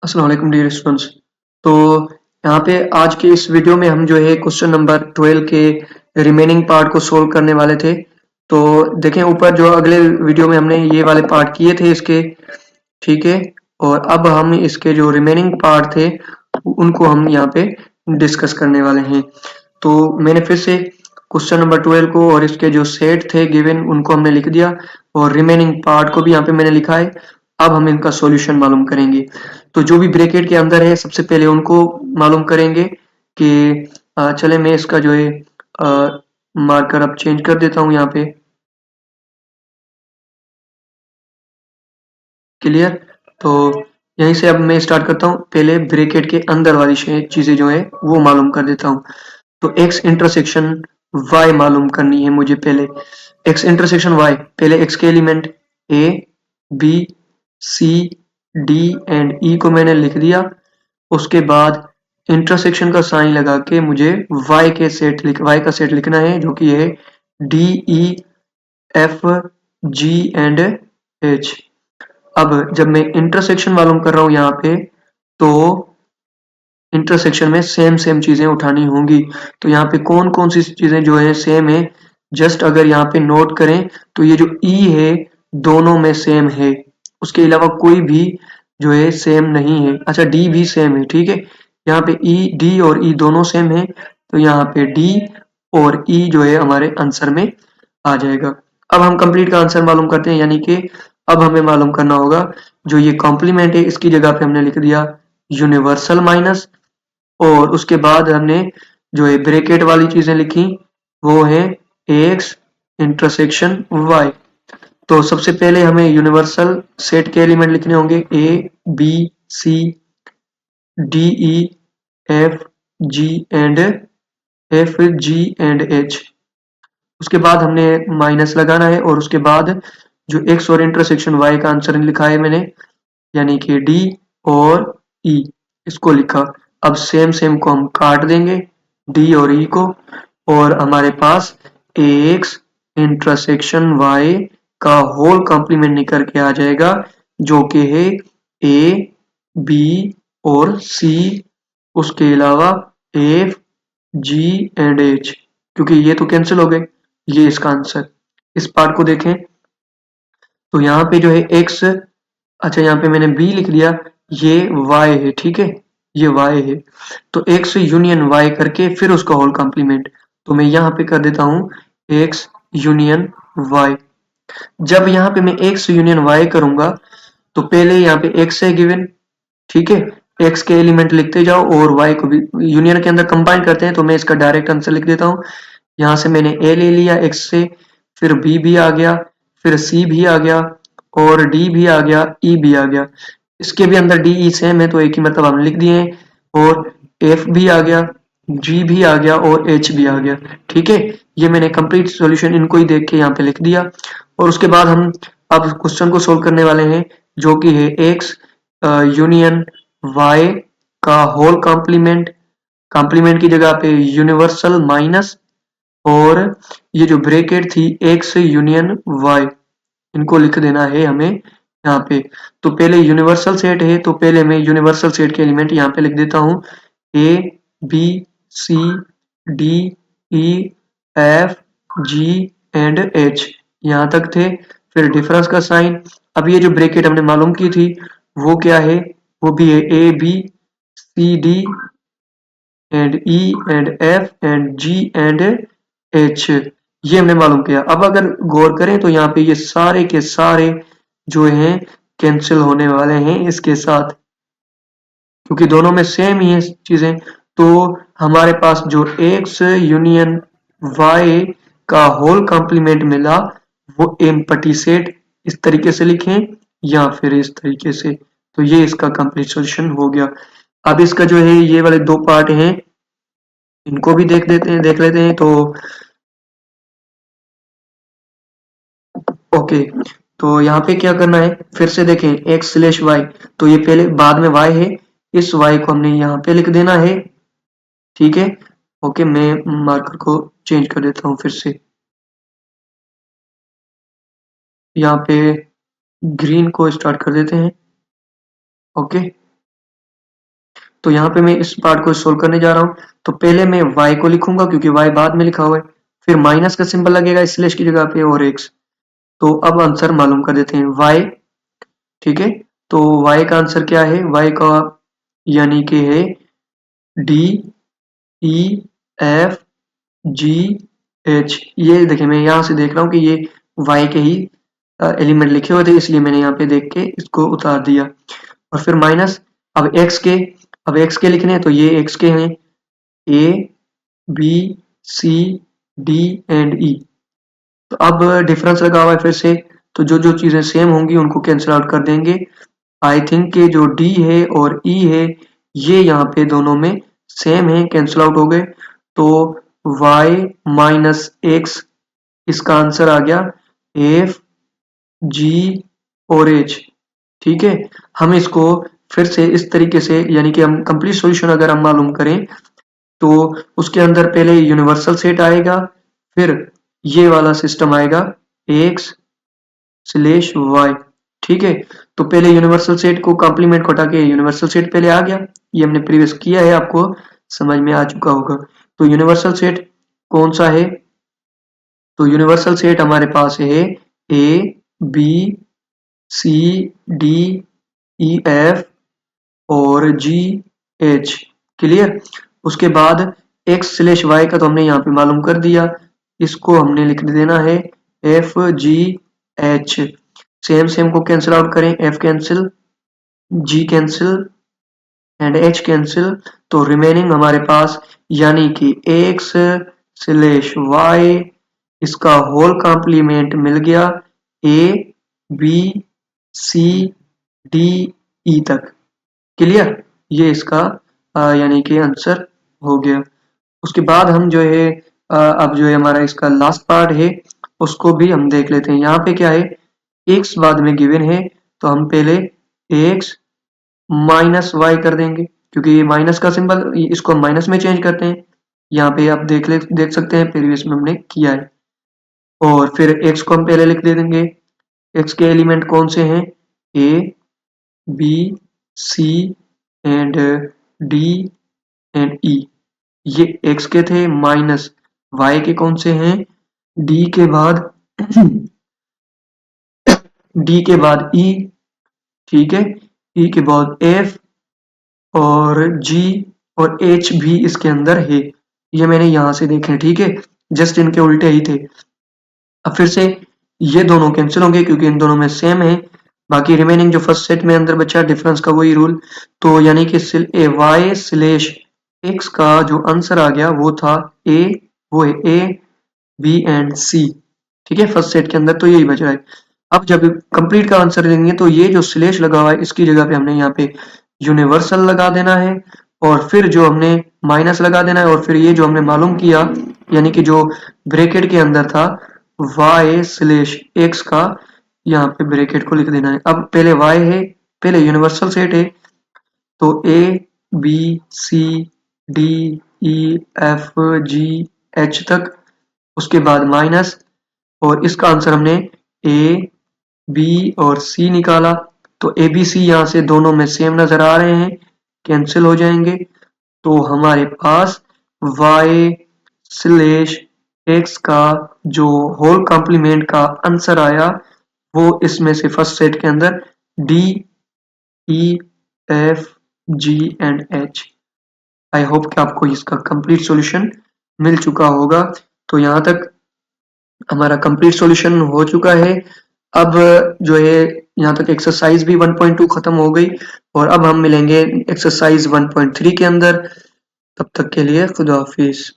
अस्सलाम वालेकुम dear students. तो यहाँ पे आज के इस वीडियो में हम जो है क्वेश्चन नंबर 12 के रिमेनिंग पार्ट को सोल्व करने वाले थे। तो देखें ऊपर जो अगले वीडियो में हमने ये वाले पार्ट किए थे इसके, ठीक है। और अब हम इसके जो रिमेनिंग पार्ट थे उनको हम यहाँ पे डिस्कस करने वाले हैं। तो मैंने फिर से क्वेश्चन नंबर 12 को और इसके जो सेट थे गिवन उनको हमने लिख दिया और रिमेनिंग पार्ट को भी यहाँ पे मैंने लिखा है। अब हम इनका सॉल्यूशन मालूम करेंगे। तो जो भी ब्रैकेट के अंदर है सबसे पहले उनको मालूम करेंगे कि चले मैं इसका जो है मार्कर अब चेंज कर देता हूँ यहाँ पे। क्लियर। तो यहीं से अब मैं स्टार्ट करता हूँ। पहले ब्रैकेट के अंदर वाली चीजें जो है वो मालूम कर देता हूँ। तो x इंटरसेक्शन y मालूम करनी है मुझे पहले। x इंटरसेक्शन y, पहले x के element a b c d and e को मैंने लिख दिया। उसके बाद इंटरसेक्शन का साइन लगा के मुझे y का सेट लिखना है जो कि है d e f g and h। अब जब मैं इंटरसेक्शन मालूम कर रहा हूं यहाँ पे, तो इंटरसेक्शन में सेम सेम चीजें उठानी होंगी। तो यहाँ पे कौन कौन सी चीजें जो है सेम है, जस्ट अगर यहाँ पे नोट करें तो ये जो ई है दोनों में सेम है, उसके अलावा कोई भी जो है सेम नहीं है। अच्छा, डी भी सेम है, ठीक है। यहाँ पे ई डी और ई दोनों सेम है, तो यहाँ पे डी और ई जो है हमारे आंसर में आ जाएगा। अब हम कंप्लीट का आंसर मालूम करते हैं, यानी कि अब हमें मालूम करना होगा जो ये कॉम्प्लीमेंट है इसकी जगह पे हमने लिख दिया यूनिवर्सल माइनस, और उसके बाद हमने जो है ब्रैकेट वाली चीजें लिखी वो है एक्स इंटरसेक्शन वाई। तो सबसे पहले हमें यूनिवर्सल सेट के एलिमेंट लिखने होंगे A B C D E F G and H. उसके बाद हमने माइनस लगाना है और उसके बाद जो एक्स और इंटरसेक्शन वाई का आंसर लिखा है मैंने, यानी कि डी और ई, इसको लिखा। अब सेम सेम को हम काट देंगे, डी और ई को, और हमारे पास एक्स इंटरसेक्शन वाई का होल कॉम्प्लीमेंट निकल के आ जाएगा जो कि है ए बी और सी, उसके अलावा एफ जी एंड एच। क्योंकि ये तो कैंसिल हो गए, ये इसका आंसर। इस पार्ट को देखें तो यहाँ पे जो है एक्स, अच्छा यहाँ पे मैंने बी लिख दिया, ये y है, ठीक है, ये y है। तो x यूनियन y करके फिर उसका होल कॉम्प्लीमेंट, तो मैं यहाँ पे कर देता हूँ x यूनियन y। जब यहाँ पे मैं x यूनियन y करूंगा तो पहले यहाँ पे x है गिवन, ठीक है। x के एलिमेंट लिखते जाओ और y को भी यूनियन के अंदर कंबाइन करते हैं, तो मैं इसका डायरेक्ट आंसर लिख देता हूँ। यहाँ से मैंने a ले लिया x से, फिर b भी आ गया, फिर c भी आ गया, और d भी आ गया, e भी आ गया। इसके भी अंदर डी ई सेम है तो एक ही मतलब हमने लिख दिए हैं, और एफ भी आ गया, जी भी आ गया और एच भी आ गया, ठीक है। ये मैंने कंप्लीट सॉल्यूशन इनको ही देख के यहाँ पे लिख दिया। और उसके बाद हम अब क्वेश्चन को सोल्व करने वाले हैं जो कि है एक्स यूनियन वाई का होल कॉम्प्लीमेंट। कॉम्प्लीमेंट की जगह पे यूनिवर्सल माइनस, और ये जो ब्रैकेट थी एक्स यूनियन वाई, इनको लिख देना है हमें यहाँ पे। तो पहले यूनिवर्सल सेट है तो पहले मैं यूनिवर्सल सेट के एलिमेंट यहाँ पे लिख देता हूँ A B C D E F G and H, यहाँ तक थे। फिर डिफरेंस का साइन। अब ये जो ब्रैकेट हमने मालूम की थी वो क्या है, वो भी है A B C D and E and F and G and H, ये हमने मालूम किया। अब अगर गौर करें तो यहाँ पे ये सारे के सारे जो हैं कैंसिल होने वाले हैं इसके साथ, क्योंकि दोनों में सेम ही है चीजें। तो हमारे पास जो एक्स यूनियन वाई का होल कॉम्प्लीमेंट मिला वो एम्पटी सेट इस तरीके से लिखें या फिर इस तरीके से। तो ये इसका कंप्लीट सॉल्यूशन हो गया। अब इसका जो है ये वाले दो पार्ट हैं, इनको भी देख लेते हैं। तो ओके, तो यहाँ पे क्या करना है फिर से देखें एक्स स्लेश वाई, तो ये पहले बाद में y है, इस y को हमने यहाँ पे लिख देना है, ठीक है। ओके, मैं मार्कर को चेंज कर देता हूँ फिर से, यहाँ पे ग्रीन को स्टार्ट कर देते हैं। ओके, तो यहाँ पे मैं इस पार्ट को सोल्व करने जा रहा हूँ। तो पहले मैं y को लिखूंगा क्योंकि y बाद में लिखा हुआ है, फिर माइनस का सिंबल लगेगा स्लैश की जगह पे और x। तो अब आंसर मालूम कर देते हैं y, ठीक है। तो y का आंसर क्या है, y का यानी कि है D E F G H। ये देखिए मैं यहाँ से देख रहा हूँ कि ये y के ही एलिमेंट लिखे हुए थे, इसलिए मैंने यहाँ पे देख के इसको उतार दिया। और फिर माइनस, अब x के लिखने हैं, तो ये x के हैं A B C D and E। तो अब डिफरेंस लगा हुआ है फिर से, तो जो जो चीजें सेम होंगी उनको कैंसिल आउट कर देंगे। आई थिंक के जो D है और E है ये यहाँ पे दोनों में सेम है, कैंसिल आउट हो गए। तो y माइनस x इसका आंसर आ गया F G और H, ठीक है। हम इसको फिर से इस तरीके से, यानी कि हम कंप्लीट सॉल्यूशन अगर हम मालूम करें तो उसके अंदर पहले यूनिवर्सल सेट आएगा, फिर ये वाला सिस्टम आएगा x स्लैश y, ठीक है। तो पहले यूनिवर्सल सेट को कॉम्प्लीमेंट को हटा के यूनिवर्सल सेट पहले आ गया, ये हमने प्रीवियस किया है, आपको समझ में आ चुका होगा। तो यूनिवर्सल सेट कौन सा है, तो यूनिवर्सल सेट हमारे पास है A B C D E F और G H, क्लियर। उसके बाद x स्लैश y का तो हमने यहाँ पे मालूम कर दिया, इसको हमने लिख देना है F G H। Same same को कैंसिल आउट करें, F cancel, G cancel and H cancel, तो रिमेनिंग हमारे पास यानी कि x स्लैश y इसका होल कॉम्प्लीमेंट मिल गया A B C D E तक, क्लियर। ये इसका यानी कि आंसर हो गया। उसके बाद हम जो है अब जो है हमारा इसका लास्ट पार्ट है उसको भी हम देख लेते हैं। यहाँ पे क्या है, x बाद में गिवन है तो हम पहले x माइनस y कर देंगे, क्योंकि ये माइनस का सिंबल, इसको हम माइनस में चेंज करते हैं। यहाँ पे आप देख सकते हैं प्रीवियस में हमने किया है। और फिर x को हम पहले लिख दे देंगे, x के एलिमेंट कौन से हैं, a b c and d and e, ये x के थे, माइनस y के कौन से हैं, d के बाद d के बाद e, ठीक है, e के बाद f और g और h भी इसके अंदर है। ये मैंने यहां से देखे, ठीक है, जस्ट इनके उल्टे ही थे। अब फिर से ये दोनों कैंसिल होंगे क्योंकि इन दोनों में सेम है। बाकी रिमेनिंग जो फर्स्ट सेट में अंदर बचा डिफरेंस का वही रूल, तो यानी कि y स्लैश x का जो आंसर आ गया वो था a, वो है a b एंड c, ठीक है, फर्स्ट सेट के अंदर तो यही बच रहा है। अब जब कंप्लीट का आंसर देंगे तो ये जो स्लैश लगा हुआ है इसकी जगह पे हमने यहाँ पे यूनिवर्सल लगा देना है और फिर जो हमने माइनस लगा देना है और फिर ये जो हमने मालूम किया यानी कि जो ब्रैकेट के अंदर था y स्लैश x का यहाँ पे ब्रैकेट को लिख देना है। अब पहले y है, पहले यूनिवर्सल सेट है तो a b c d e f g h तक, उसके बाद माइनस, और इसका आंसर हमने a b और c निकाला। तो a b c यहाँ से दोनों में सेम नजर आ रहे हैं, कैंसिल हो जाएंगे। तो हमारे पास y स्लैश x का जो होल कॉम्प्लीमेंट का आंसर आया वो इसमें से फर्स्ट सेट के अंदर d e f g and h। I hope कि आपको इसका कंप्लीट सॉल्यूशन मिल चुका होगा। तो यहाँ तक हमारा कंप्लीट सॉल्यूशन हो चुका है। अब जो है यहाँ तक एक्सरसाइज भी 1.2 खत्म हो गई और अब हम मिलेंगे एक्सरसाइज 1.3 के अंदर। तब तक के लिए खुदा हाफिज।